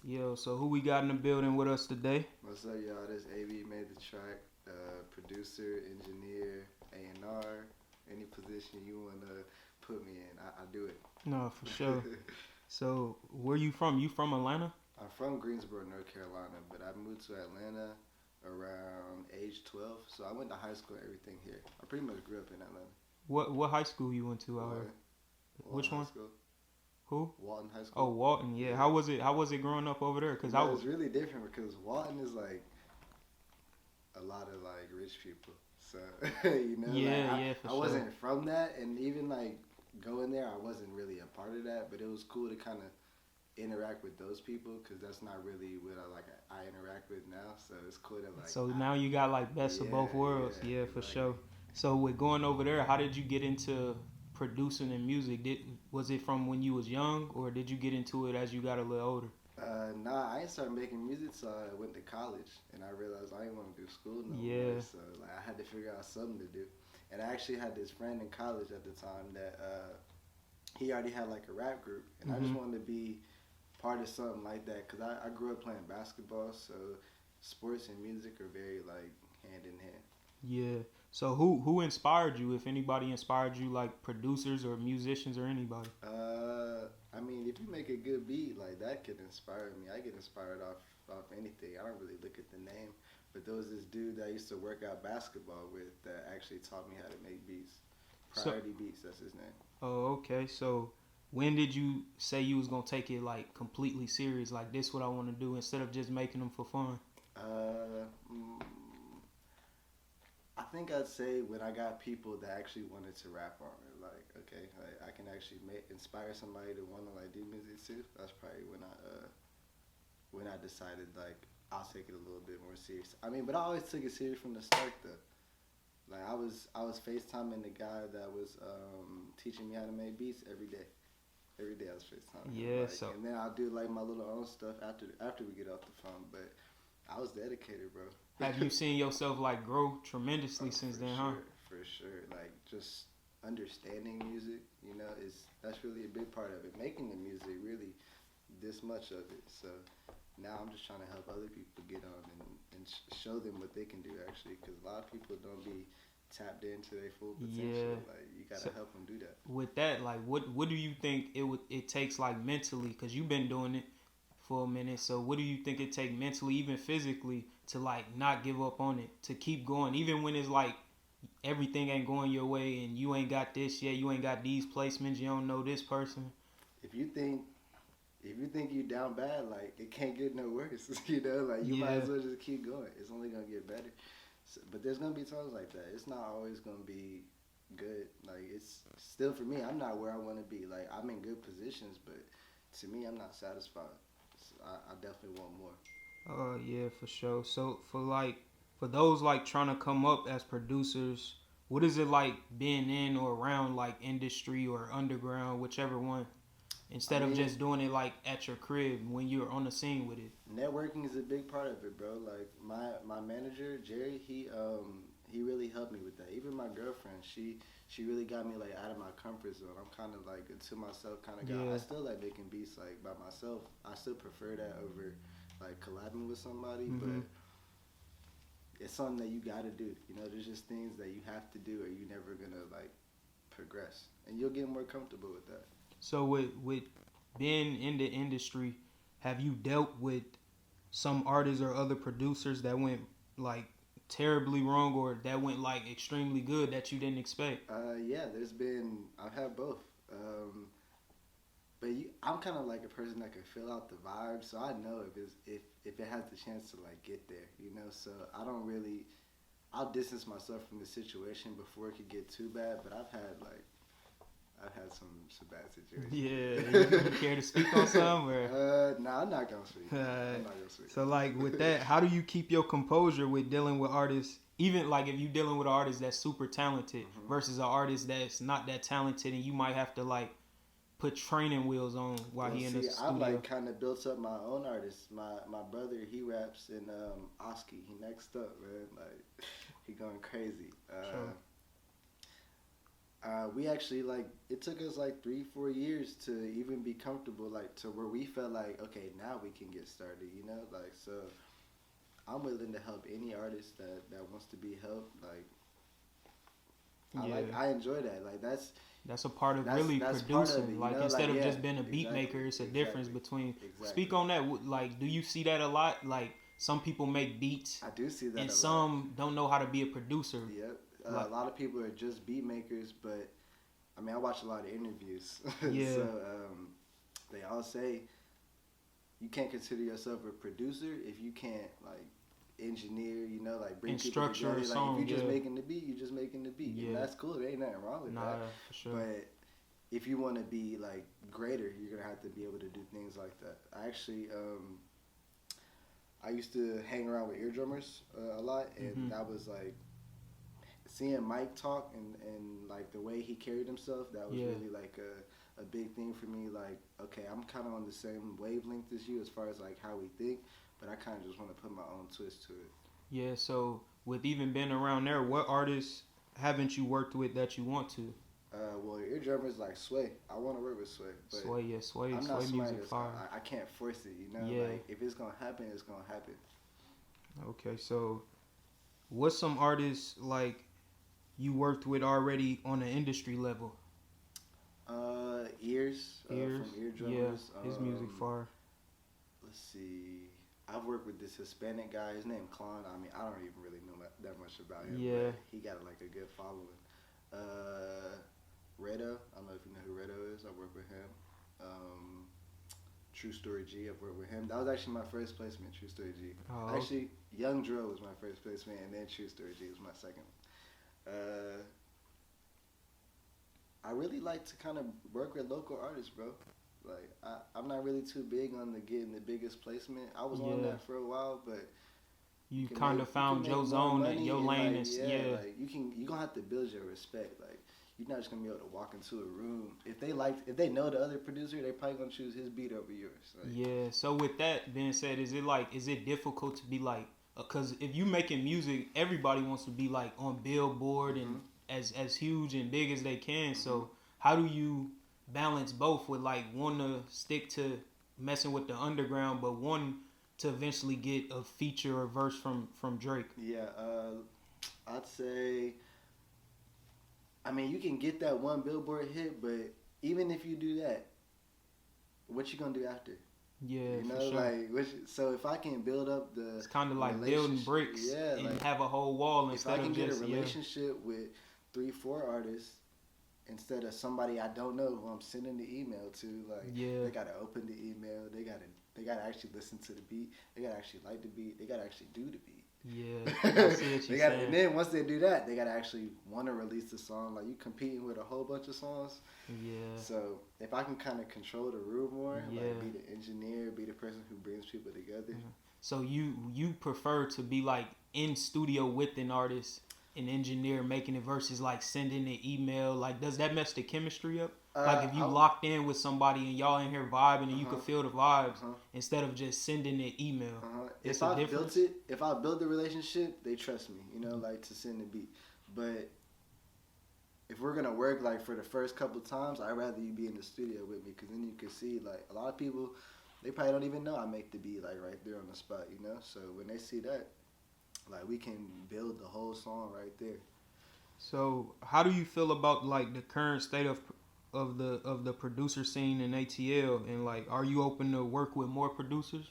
Yo, so who we got in the building with us today? What's up, y'all? This Abmadethetrack, producer, engineer, A&R, any position you want to put me in, I do it. No, for sure. So, where you from? You from Atlanta? I'm from Greensboro, North Carolina, but I moved to Atlanta around age 12, so I went to high school and everything here. I pretty much grew up in Atlanta. What high school you went to out Walton, here? Which Walton High one? School. Who? Walton High Oh, School. Walton. Yeah. Yeah. How was it growing up over there? Cause I was. It's really different because Walton is like a lot of like rich people. So Yeah, like yeah, for I sure. wasn't from that, and even like going there, I wasn't really a part of that. But it was cool to kind of interact with those people because that's not really what I interact with now. So it's cool to like. So now you got like best of both worlds. Yeah, for Exactly. sure. So with going over there, how did you get into producing and music? Was it from when you was young, or did you get into it as you got a little older? Nah, I ain't started making music till I went to college, and I realized I didn't want to do school no Yeah. more. So like, I had to figure out something to do. And I actually had this friend in college at the time that he already had like a rap group, and I just Mhm. wanted to be part of something like that because I grew up playing basketball, so sports and music are very like hand in hand. Yeah. So who inspired you? If anybody inspired you, like producers or musicians or anybody? I mean, if you make a good beat, like that could inspire me. I get inspired off anything. I don't really look at the name, but there was this dude that I used to work out basketball with that actually taught me how to make beats. So Priority Beats, that's his name. okay. So when did you say you was gonna take it like completely serious? Like this, what I want to do instead of just making them for fun. Uh, mm, I think I'd say when I got people that actually wanted to rap on it, like okay, like I can actually inspire somebody to want to like do music too. That's probably when I decided like I'll take it a little bit more serious. I mean, but I always took it serious from the start though. Like I was FaceTiming the guy that was teaching me how to make beats every day. Every day I was FaceTiming him. Yeah. Like, So and then I'll do like my little own stuff after we get off the phone. But I was dedicated, bro. have you seen yourself like grow tremendously since For then, huh? sure, for sure. Like just understanding music, is that's really a big part of it. Making the music, really, this much of it. So now I'm just trying to help other people get on and show them what they can do actually, because a lot of people don't be tapped into their full Yeah. potential. Like you gotta So help them do that. with that, like, what do you think it takes like mentally? Cause you've been doing it for a minute. So what do you think it take mentally, even physically, to like not give up on it, to keep going, even when it's like everything ain't going your way and you ain't got this yet, you ain't got these placements, you don't know this person. If you think if you think you down bad, like it can't get no worse. Like you might Yeah. as well just keep going. It's only gonna get better. So, but there's gonna be times like that. It's not always gonna be good. Like it's still for me. I'm not where I want to be. Like I'm in good positions, but to me, I'm not satisfied. So I definitely want more. Yeah, for sure. So for those like trying to come up as producers, what is it like being in or around like industry or underground, whichever one, I instead of mean, just doing it like at your crib when you're on the scene with it? networking is a big part of it, bro. Like my manager Jerry, he really helped me with that. Even my girlfriend, she really got me like out of my comfort zone. I'm kind of like a to myself kind of guy. Yeah. I still like making beats like by myself. I still prefer that over like collabing with somebody, Hmm. but it's something that you got to do. There's just things that you have to do, or you're never gonna like progress, and you'll get more comfortable with that. So with being in the industry, have you dealt with some artists or other producers that went like terribly wrong or that went like extremely good that you didn't expect? Yeah, I've had both. But I'm kind of like a person that can fill out the vibe, so I know if it has the chance to like get there. So I don't really, I'll distance myself from the situation before it could get too bad. But I've had some bad situations. Yeah, you care to speak on some or? Nah, I'm not gonna speak. I'm not gonna speak. So like with that, how do you keep your composure with dealing with artists? Even like if you dealing with an artist that's super talented Hmm. versus an artist that's not that talented, and you might have to like put training wheels on while Well, he in the see, I've studio. like kind of built up my own artists. My brother, he raps in Oski. He next up, man. Like he going crazy. Sure. We actually like it took us like 3-4 years to even be comfortable, like to where we felt like okay, now we can get started. You know, like so. I'm willing to help any artist that wants to be helped. Yeah. I enjoy that. Like that's a part of that's really that's producing. part of it. You Like know, instead like of yeah, just being a beat maker, it's a difference between. Speak on that. Like, do you see that a lot? Like, some people make beats, I do see that and a lot. some don't know how to be a producer. Yep. Like, a lot of people are just beat makers, but I mean, I watch a lot of interviews. Yeah. So they all say you can't consider yourself a producer if you can't like engineer, you know, like bring and people structure together. a song. Like if you're just yeah. making the beat, you're just making the beat. Yeah. And that's cool. There ain't nothing wrong with Nah, that. for sure. But if you want to be like greater, you're gonna have to be able to do things like that. I actually, I used to hang around with ear drummers a lot, and that was like seeing Mike talk and like the way he carried himself. That was really like a big thing for me. Like, okay, I'm kind of on the same wavelength as you as far as like how we think, but I kind of just want to put my own twist to it. Yeah. So with even being around there, what artists haven't you worked with that you want to? Well, ear drummers like Sway. I want to work with Sway. But Sway I'm not music fire. I can't force it, you know? Yeah. Like, if it's going to happen, it's going to happen. Okay, so what's some artists like you worked with already on an industry level? Ears. From ear drummers. Yeah, his music fire. Let's see. I've worked with this Hispanic guy. His name Klon. I mean, I don't even really know that much about him. Yeah. But he got like a good following. Redo. I don't know if you know who Redo is. I work with him. True Story G. I've worked with him. That was actually my first placement. True Story G. Oh. Actually, Young Dro was my first placement, and then True Story G was my second. I really like to kind of work with local artists, bro. Like I'm not really too big on getting the biggest placement. I was on that for a while, but you kind of found your zone and your lane. Like you're gonna have to build your respect. Like you're not just gonna be able to walk into a room if they know the other producer, they probably gonna choose his beat over yours. Like, yeah. So with that being said, is it difficult to be like? Because if you making music, everybody wants to be like on Billboard and as huge and big as they can. So how do you balance both with like one to stick to messing with the underground, but one to eventually get a feature or verse from Drake? Yeah, I'd say. I mean, you can get that one Billboard hit, but even if you do that, what you gonna do after? Yeah, you know, for sure. like so if I can build up it's kind of like building bricks, and like, have a whole wall instead of just. If I can get a relationship with 3-4 artists instead of somebody I don't know who I'm sending the email to, like they gotta open the email, they gotta actually listen to the beat, they gotta actually like the beat, they gotta actually do the beat. Yeah, I see what you're saying. And then once they do that, they gotta actually want to release the song. Like you competing with a whole bunch of songs. Yeah. So if I can kind of control the room more, yeah. like be the engineer, be the person who brings people together. So you prefer to be like in studio with an artist, an engineer making it versus like sending an email. Like does that mess the chemistry up? Like if you locked in with somebody and y'all in here vibing and you can feel the vibes instead of just sending an email. If I build the relationship, they trust me, you know, like to send the beat. But if we're gonna work like for the first couple times, I'd rather you be in the studio with me because then you can see like a lot of people, they probably don't even know I make the beat like right there on the spot, you know. So when they see that, like we can build the whole song right there. So how do you feel about like the current state of the producer scene in ATL, and like are you open to work with more producers?